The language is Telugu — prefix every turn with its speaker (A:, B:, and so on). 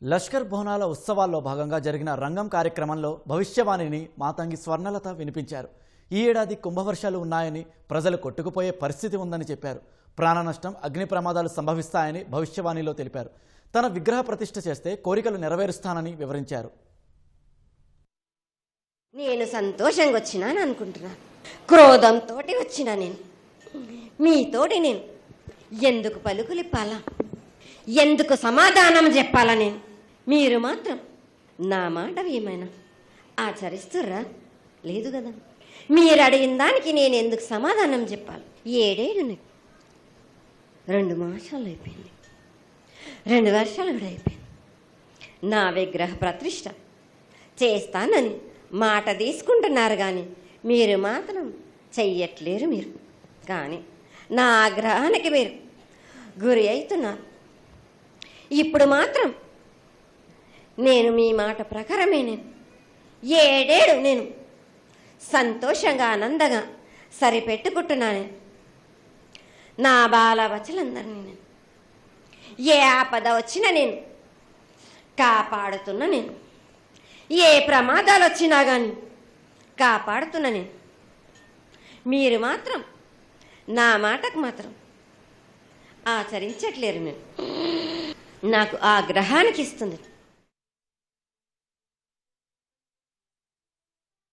A: లష్కర్ బోనాల ఉత్సవాల్లో భాగంగా జరిగిన రంగం కార్యక్రమంలో భవిష్యవాణిని మాతంగి స్వర్ణలత వినిపించారు. ఈ ఏడాది కుంభవర్షాలు ఉన్నాయని, ప్రజలు కొట్టుకుపోయే పరిస్థితి ఉందని చెప్పారు. ప్రాణ నష్టం, అగ్ని ప్రమాదాలు సంభవిస్తాయని భవిష్యవాణిలో తెలిపారు. తన విగ్రహ ప్రతిష్ఠ చేస్తే కోరికలు నెరవేరుస్తానని వివరించారు.
B: నేను సంతోషంగా వచ్చినాను అనుకుంటున్నాను. క్రోధంతో వచ్చినా నేను మీతోటి నేను ఎందుకు పలుకులిప్పాలా, ఎందుకు సమాధానం చెప్పాలా? మీరు మాత్రం నా మాట ఏమైనా ఆచరిస్తుర్రా? లేదు కదా. మీరు అడిగిన దానికి నేను ఎందుకు సమాధానం చెప్పాలి? 7 ఏళ్ళు 2 మాసాలు అయిపోయింది, 2 వర్షాలు కూడా అయిపోయింది. నా విగ్రహ ప్రతిష్ఠ చేస్తానని మాట తీసుకుంటున్నారు కానీ మీరు మాత్రం చెయ్యట్లేరు. మీరు కానీ నా ఆగ్రహానికి మీరు గురి అవుతున్నారు. ఇప్పుడు మాత్రం నేను మీ మాట ప్రకారమే నేను 7 ఏళ్ళు నేను సంతోషంగా ఆనందంగా సరిపెట్టుకుంటున్నాను. నా బాలవచలందరినీ నేను ఏ ఆపద వచ్చినా నేను కాపాడుతున్నా. నేను ఏ ప్రమాదాలు వచ్చినా కానీ కాపాడుతున్నా. నేను మీరు మాత్రం నా మాటకు మాత్రం ఆచరించట్లేరు. నేను నాకు ఆగ్రహానికి ఇస్తుంది.